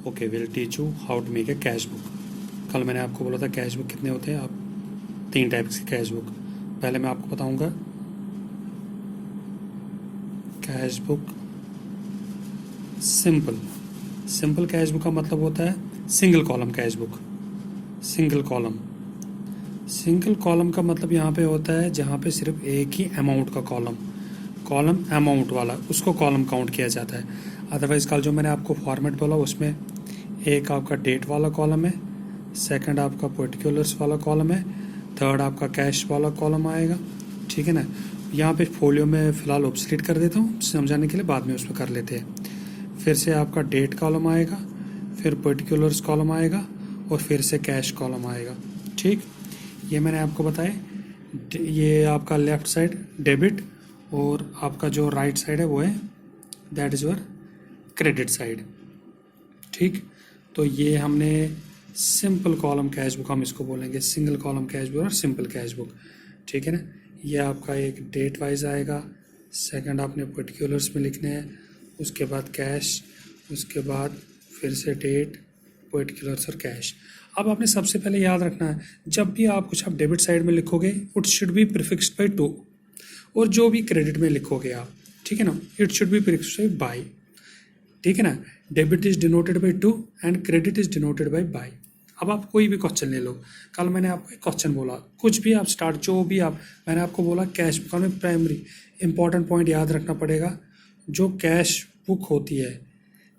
Okay, will teach you how to make a cash book. कल मैंने आपको बोला था कैश बुक कितने होते हैं। आप 3 टाइप्स की कैश बुक। पहले मैं आपको बताऊंगा cash book simple. Simple cash book का मतलब होता है single column cash book. Single column, single column का मतलब यहाँ पे होता है जहाँ पे सिर्फ एक ही अमाउंट का कॉलम अमाउंट वाला, उसको कॉलम काउंट किया जाता है। अदरवाइज कल जो मैंने आपको फॉर्मेट बोला उसमें एक आपका डेट वाला कॉलम है, सेकंड आपका पर्टिकुलर्स वाला कॉलम है, थर्ड आपका कैश वाला कॉलम आएगा। ठीक है ना। यहाँ पे फोलियो में फ़िलहाल ऑब्सलीट कर देता हूँ समझाने के लिए, बाद में उसमें कर लेते हैं। फिर से आपका डेट कॉलम आएगा, फिर पर्टिकुलर्स कॉलम आएगा और फिर से कैश कॉलम आएगा। ठीक, ये मैंने आपको बताया। ये आपका लेफ़्ट साइड डेबिट और आपका जो राइट साइड है वो है that is your credit side. ठीक, तो ये हमने सिंपल कॉलम कैश बुक हम इसको बोलेंगे, सिंगल कॉलम कैश बुक और सिंपल कैश बुक। ठीक है ना। ये आपका एक डेट वाइज आएगा, सेकंड आपने पर्टिकुलर्स में लिखने हैं, उसके बाद कैश, उसके बाद फिर से डेट, पर्टिकुलर्स और कैश। अब आपने सबसे पहले याद रखना है जब भी आप कुछ आप डेबिट साइड में लिखोगे it should be prefixed by two, और जो भी क्रेडिट में लिखोगे आप, ठीक है ना, it should be prefixed by. ठीक है ना। Debit is denoted by to and credit is denoted by. अब आप कोई भी क्वेश्चन ले लो। कल मैंने आपको एक क्वेश्चन बोला, कुछ भी आप स्टार्ट, जो भी आप, मैंने आपको बोला कैश बुक में प्राइमरी इंपॉर्टेंट पॉइंट याद रखना पड़ेगा। जो कैश बुक होती है,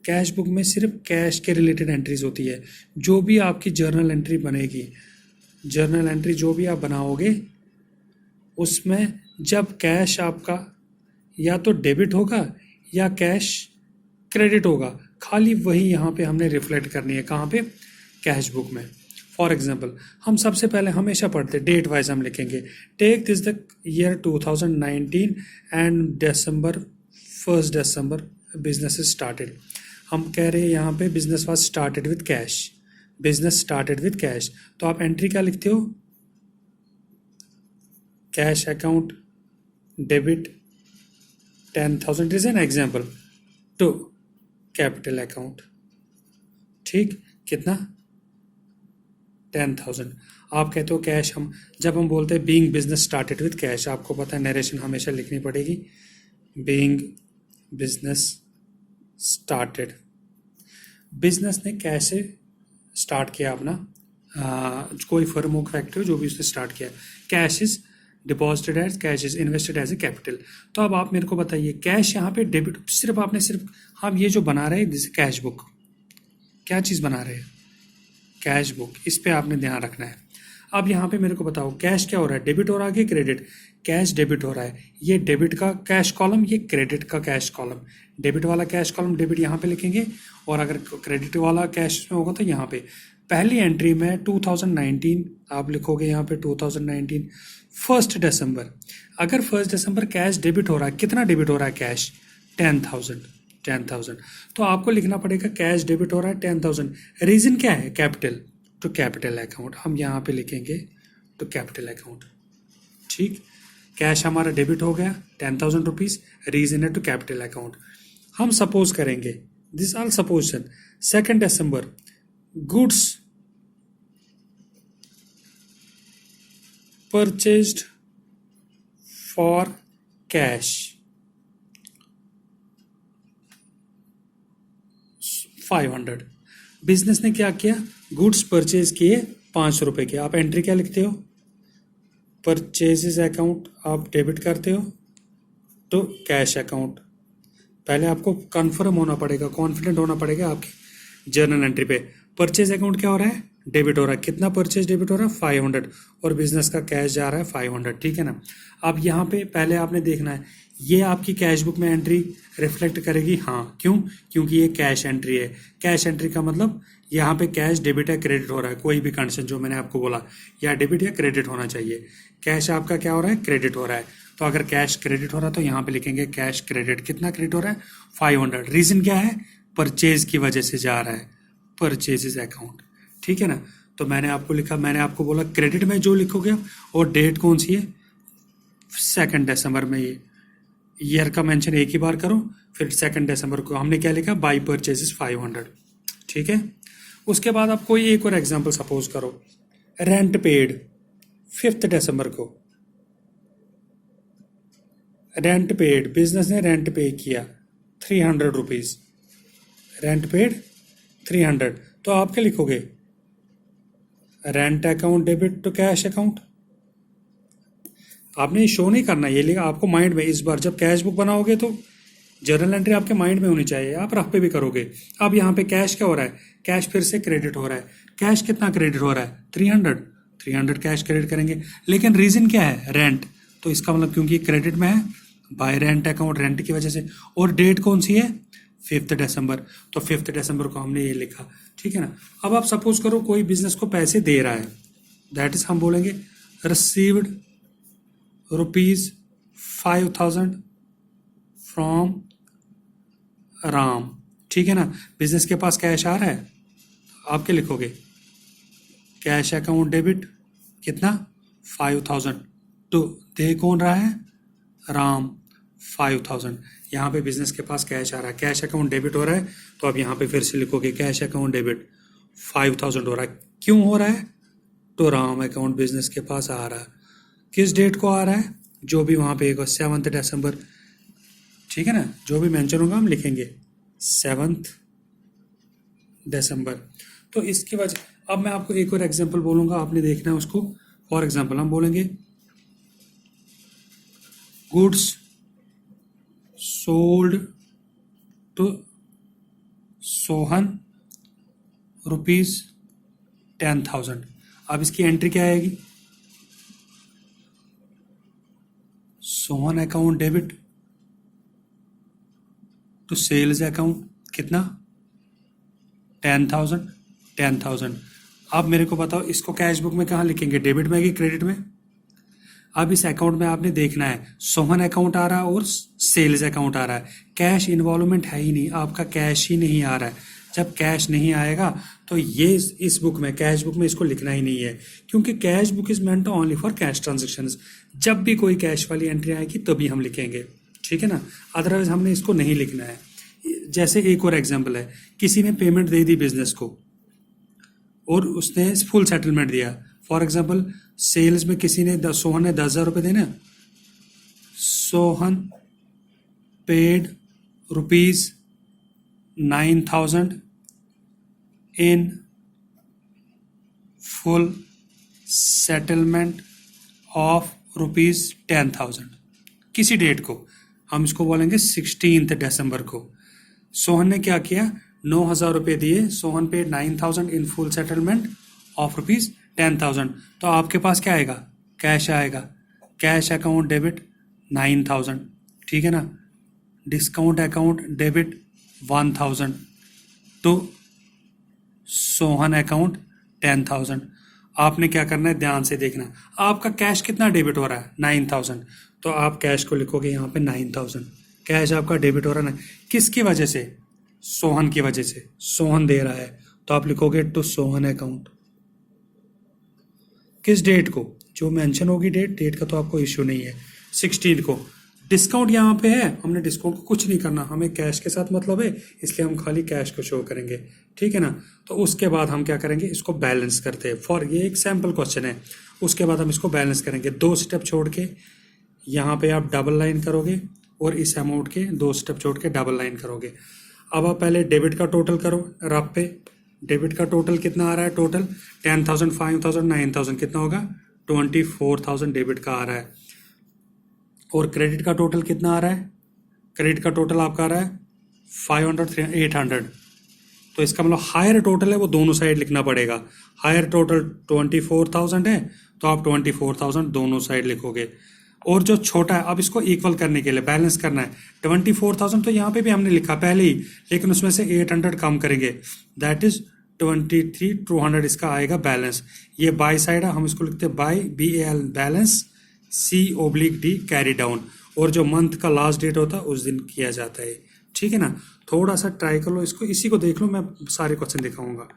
कैश बुक में सिर्फ कैश के रिलेटेड एंट्रीज होती है। जो भी आपकी जर्नल एंट्री बनेगी, जर्नल एंट्री जो भी आप बनाओगे उसमें जब कैश आपका या तो डेबिट होगा या कैश क्रेडिट होगा, खाली वही यहाँ पे हमने रिफ्लेक्ट करनी है। कहाँ पे? कैश बुक में। फॉर एग्जांपल हम सबसे पहले हमेशा पढ़ते डेट वाइज हम लिखेंगे, take this the year 2019 and December 1st December business is started. हम कह रहे हैं यहाँ पे business was started with cash, business started with cash. तो आप एंट्री क्या लिखते हो? Cash account debit 10,000 is an example to capital account. ठीक, कितना? 10,000। आप कहते हो कैश, हम जब हम बोलते हैं being business started with cash, आपको पता है नरेशन हमेशा लिखनी पड़ेगी। बीइंग बिजनेस स्टार्टेड, बिजनेस ने कैसे स्टार्ट किया अपना, कोई फर्म हो, फैक्ट्री, जो भी उसने स्टार्ट किया। Cash is deposited as, cash is invested as a capital. तो अब आप मेरे को बताइए कैश यहाँ पे डेबिट, सिर्फ आपने सिर्फ हम ये जो बना रहे हैं दिस कैश बुक, क्या चीज़ बना रहे हैं? Cash book. इस पे आपने ध्यान रखना है। अब यहाँ पे मेरे को बताओ कैश क्या हो रहा है, डेबिट हो रहा है कि क्रेडिट? कैश डेबिट हो रहा है। ये डेबिट का कैश कॉलम, ये क्रेडिट का कैश कॉलम। डेबिट वाला कैश कॉलम डेबिट यहाँ पे लिखेंगे, और अगर क्रेडिट वाला कैश में होगा तो यहाँ पे पहली एंट्री में 2019 आप लिखोगे, यहाँ पे 2019 1st December। अगर 1st December कैश डेबिट हो रहा है, कितना डेबिट हो रहा है कैश? 10,000। तो आपको लिखना पड़ेगा कैश डेबिट हो रहा है 10,000। रीजन क्या है? Capital, to capital account. हम यहाँ पे लिखेंगे टू कैपिटल अकाउंट। ठीक, कैश हमारा डेबिट हो गया 10,000 रुपीज, रीजन है टू कैपिटल अकाउंट। हम सपोज करेंगे, this all supposition, 2nd December goods purchased for cash 500। Business ने क्या किया? गुड्स परचेज किए 500 रुपए के। आप एंट्री क्या लिखते हो? परचेजेस अकाउंट आप डेबिट करते हो तो कैश अकाउंट। पहले आपको कंफर्म होना पड़ेगा, कॉन्फिडेंट होना पड़ेगा आपकी जर्नल एंट्री पे। परचेज अकाउंट क्या हो रहा है? डेबिट हो रहा है। कितना परचेज डेबिट हो रहा है? 500, और बिजनेस का कैश जा रहा है 500। ठीक है ना। अब यहाँ पे पहले आपने देखना है ये आपकी कैश बुक में एंट्री रिफ्लेक्ट करेगी? हाँ। क्यों? क्योंकि ये कैश एंट्री है। कैश एंट्री का मतलब यहाँ पे कैश डेबिट या क्रेडिट हो रहा है, कोई भी कंडीशन जो मैंने आपको बोला, या डेबिट या क्रेडिट होना चाहिए। कैश आपका क्या हो रहा है? क्रेडिट हो रहा है। तो अगर कैश क्रेडिट हो रहा है तो यहाँ पे लिखेंगे कैश क्रेडिट। कितना क्रेडिट हो रहा है? 500। रीजन क्या है? परचेज की वजह से जा रहा है, परचेजेस अकाउंट। ठीक है ना। तो मैंने आपको लिखा, मैंने आपको बोला क्रेडिट में जो लिखोगे, और डेट कौन सी है? 2nd December में। ये ईयर का मेंशन एक ही बार करो, फिर 2nd December को हमने क्या लिखा? By purchases 500। ठीक है। उसके बाद आप कोई एक और एग्जांपल सपोज करो, रेंट पेड 5 दिसंबर को, रेंट पेड, बिजनेस ने रेंट पे किया 300 रुपीज, रेंट पेड 300, तो आप क्या लिखोगे, rent account debit to cash account. आपने शो नहीं करना, ये लिखा आपको माइंड में, इस बार जब कैश बुक बनाओगे तो जर्नल एंट्री आपके माइंड में होनी चाहिए, आप रफ पे भी करोगे। अब यहाँ पे कैश क्या हो रहा है, कैश फिर से क्रेडिट हो रहा है। कैश कितना क्रेडिट हो रहा है, 300 कैश क्रेडिट करेंगे, लेकिन रीजन क्या है, रेंट, तो इसका मतलब क्योंकि क्रेडिट में है, बाय रेंट अकाउंट, रेंट की वजह से। और डेट कौन सी है, 5 दिसंबर, तो 5 दिसंबर को हमने ये लिखा, ठीक है ना। अब आप सपोज करो कोई बिजनेस को पैसे दे रहा है, दैट इज हम बोलेंगे रिसीव्ड ₹5,000 फ्रॉम राम, ठीक है ना। बिजनेस के पास कैश आ रहा है, आप क्या लिखोगे, कैश अकाउंट डेबिट कितना 5,000, तो दे कौन रहा है, राम 5,000। यहाँ पे बिजनेस के पास कैश आ रहा है, कैश अकाउंट डेबिट हो रहा है, तो आप यहाँ पे फिर से लिखोगे कैश अकाउंट डेबिट 5,000 हो रहा है। क्यों हो रहा है, तो राम अकाउंट बिजनेस के पास आ रहा है। किस डेट को आ रहा है, जो भी वहाँ पे 7 दिसंबर, ठीक है ना, जो भी मेंशन होगा हम लिखेंगे 7 दिसंबर। तो इसकी वजह, अब मैं आपको एक और एग्जांपल बोलूँगा, आपने देखना है उसको। फॉर एग्जांपल हम बोलेंगे गुड्स सोल्ड टू सोहन ₹10,000। अब इसकी एंट्री क्या आएगी, Sohan account debit to sales account कितना 10,000। अब मेरे को बताओ इसको कैश बुक में कहाँ लिखेंगे, डेबिट में कि क्रेडिट में। अब इस अकाउंट में आपने देखना है सोहन अकाउंट आ रहा है और सेल्स अकाउंट आ रहा है, कैश इन्वॉल्वमेंट है ही नहीं, आपका कैश ही नहीं आ रहा है। जब कैश नहीं आएगा तो ये इस बुक में, कैश बुक में इसको लिखना ही नहीं है, क्योंकि cash book is meant only for cash transactions. जब भी कोई कैश वाली एंट्री आएगी तभी हम लिखेंगे, ठीक है ना, अदरवाइज हमने इसको नहीं लिखना है। जैसे एक और एग्जांपल है, किसी ने पेमेंट दे दी बिजनेस को और उसने फुल सेटलमेंट दिया। फॉर एग्जांपल सेल्स में किसी ने सोहन ने 10,000 रुपये देना, Sohan paid ₹9,000 in full settlement of ₹10,000। किसी डेट को, हम इसको बोलेंगे 16 दिसंबर को। सोहन ने क्या किया, 9,000 रुपये दिए, Sohan paid 9,000 in full settlement of ₹10,000। तो आपके पास क्या आएगा, कैश आएगा, कैश अकाउंट डेबिट 9,000, ठीक है ना, discount account debit 1,000 to Sohan account 10,000। आपने क्या करना है, ध्यान से देखना, आपका कैश कितना डेबिट हो रहा है 9,000, तो आप कैश को लिखोगे यहाँ पे 9,000, कैश आपका डेबिट हो रहा है। किसकी वजह से, सोहन की वजह से, सोहन दे रहा है, तो आप लिखोगे टू सोहन अकाउंट। किस डेट को, जो मेंशन होगी डेट का तो आपको इश्यू नहीं है, 16 को। डिस्काउंट यहाँ पे है, हमने डिस्काउंट को कुछ नहीं करना, हमें कैश के साथ मतलब है, इसलिए हम खाली कैश को शो करेंगे, ठीक है ना। तो उसके बाद हम क्या करेंगे, इसको बैलेंस करते हैं। फॉर ये एक सैम्पल क्वेश्चन है, उसके बाद हम इसको बैलेंस करेंगे। 2 स्टेप छोड़ के यहाँ पे आप डबल लाइन करोगे और इस अमाउंट के 2 स्टेप छोड़ के डबल लाइन करोगे। अब आप पहले डेबिट का टोटल करो, रफ पे डेबिट का टोटल कितना आ रहा है, टोटल 10,000, 5,000, 9,000, कितना होगा 24,000 डेबिट का आ रहा है। और क्रेडिट का टोटल कितना आ रहा है, क्रेडिट का टोटल आपका आ रहा है 500, 800। तो इसका मतलब हायर टोटल है वो दोनों साइड लिखना पड़ेगा। हायर टोटल 24,000 है तो आप 24,000 दोनों साइड लिखोगे। और जो छोटा है, अब इसको इक्वल करने के लिए बैलेंस करना है, 24,000 तो यहाँ पे भी हमने लिखा पहले ही, लेकिन उसमें से 800 कम करेंगे, दैट इज 23,200 इसका आएगा बैलेंस। ये बाई साइड है, हम इसको लिखते हैं by, BAL balance, C/D carry down. और जो मंथ का लास्ट डेट होता है उस दिन किया जाता है, ठीक है ना। थोड़ा सा ट्राई कर लो इसको, इसी को देख लो, मैं सारे क्वेश्चन दिखाऊंगा।